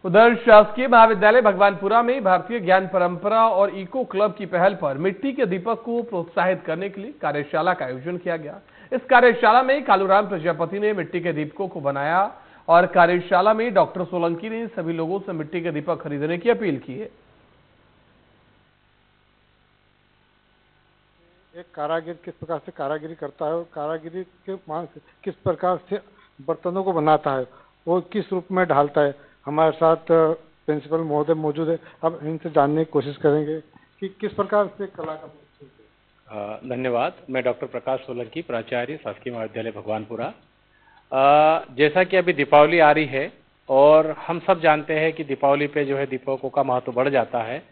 उधर शासकीय महाविद्यालय भगवानपुरा में भारतीय ज्ञान परंपरा और इको क्लब की पहल पर मिट्टी के दीपक को प्रोत्साहित करने के लिए कार्यशाला का आयोजन किया गया। इस कार्यशाला में कालूराम प्रजापति ने मिट्टी के दीपकों को बनाया और कार्यशाला में डॉक्टर सोलंकी ने सभी लोगों से मिट्टी के दीपक खरीदने की अपील की है। एक कारागिर किस प्रकार से कारागिरी करता है और कारागिरी के किस प्रकार से बर्तनों को बनाता है, वो किस रूप में ढालता है। हमारे साथ प्रिंसिपल महोदय मौजूद है। अब इनसे जानने की कोशिश करेंगे कि किस प्रकार से कला का। धन्यवाद। मैं डॉक्टर प्रकाश सोलंकी, प्राचार्य, शासकीय महाविद्यालय भगवानपुरा। जैसा कि अभी दीपावली आ रही है और हम सब जानते हैं कि दीपावली पे जो है दीपकों का महत्व बढ़ जाता है,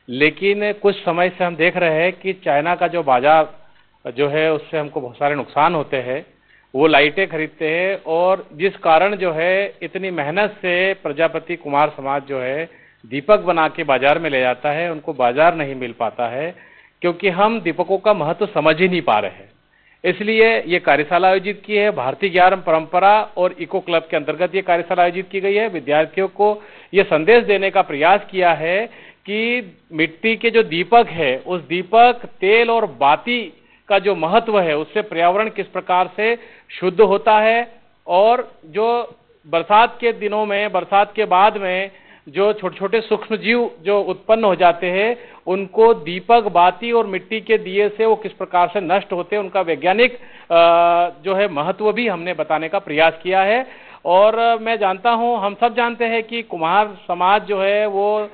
लेकिन कुछ समय से हम देख रहे हैं कि चाइना का जो बाजार जो है उससे हमको बहुत सारे नुकसान होते हैं। वो लाइटें खरीदते हैं और जिस कारण जो है इतनी मेहनत से प्रजापति कुमार समाज जो है दीपक बना के बाजार में ले जाता है, उनको बाजार नहीं मिल पाता है क्योंकि हम दीपकों का महत्व समझ ही नहीं पा रहे हैं। इसलिए ये कार्यशाला आयोजित की है। भारतीय ज्ञान परंपरा और इको क्लब के अंतर्गत ये कार्यशाला आयोजित की गई है। विद्यार्थियों को ये संदेश देने का प्रयास किया है कि मिट्टी के जो दीपक है, उस दीपक, तेल और बाती का जो महत्व है उससे पर्यावरण किस प्रकार से शुद्ध होता है और जो बरसात के दिनों में, बरसात के बाद में जो छोटे छोटे सूक्ष्म जीव जो उत्पन्न हो जाते हैं, उनको दीपक, बाती और मिट्टी के दिए से वो किस प्रकार से नष्ट होते हैं, उनका वैज्ञानिक जो है महत्व भी हमने बताने का प्रयास किया है। और मैं जानता हूं, हम सब जानते हैं कि कुम्हार समाज जो है वो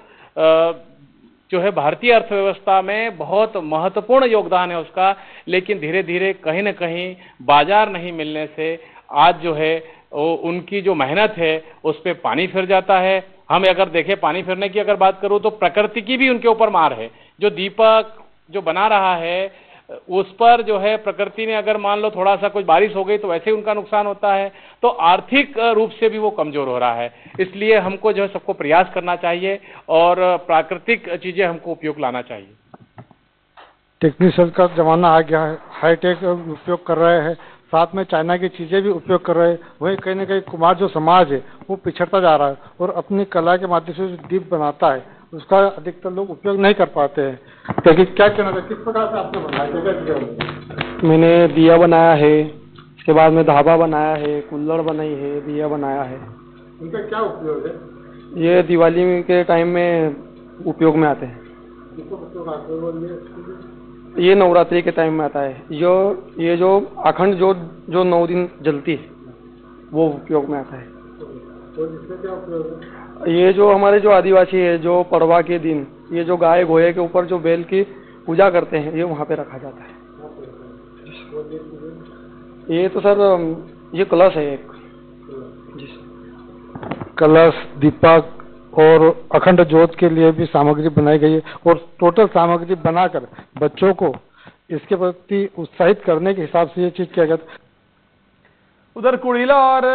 जो है भारतीय अर्थव्यवस्था में बहुत महत्वपूर्ण योगदान है उसका, लेकिन धीरे धीरे कहीं न कहीं बाजार नहीं मिलने से आज जो है उनकी जो मेहनत है उस पर पानी फिर जाता है। हम अगर देखें, पानी फिरने की अगर बात करूं तो प्रकृति की भी उनके ऊपर मार है। जो दीपक जो बना रहा है उस पर जो है प्रकृति ने अगर मान लो थोड़ा सा कुछ बारिश हो गई तो वैसे ही उनका नुकसान होता है, तो आर्थिक रूप से भी वो कमजोर हो रहा है। इसलिए हमको जो है सबको प्रयास करना चाहिए और प्राकृतिक चीजें हमको उपयोग लाना चाहिए। टेक्नीशियन का जमाना आ गया है, हाईटेक उपयोग कर रहे हैं, साथ में चाइना की चीजें भी उपयोग कर रहे हैं। वहीं कहीं न कहीं कुम्हार जो समाज है वो पिछड़ता जा रहा है और अपनी कला के माध्यम से जो दीप बनाता है उसका अधिकतर लोग उपयोग नहीं कर पाते हैं। क्योंकि क्या कहना था, किस प्रकार से आपने बनाया? मैंने दिया बनाया है, इसके बाद में धाबा बनाया है, कुल्हड़ बनाई है, दिया बनाया है। इनका क्या उपयोग है? ये दिवाली के टाइम में उपयोग में आते हैं। ये नवरात्रि के टाइम में आता है। ये जो अखंड जो 9 दिन जलती है वो उपयोग में आता है। तो इससे क्या उपयोग है? ये जो हमारे जो आदिवासी है, जो पड़वा के दिन ये जो गाय गोये के ऊपर जो बैल की पूजा करते हैं, ये वहाँ पे रखा जाता है। ये तो सर ये कलश है एक। जी कलश, दीपक और अखंड ज्योत के लिए भी सामग्री बनाई गई है और टोटल सामग्री बनाकर बच्चों को इसके प्रति उत्साहित करने के हिसाब से ये चीज किया गया। उधर कुड़ीला और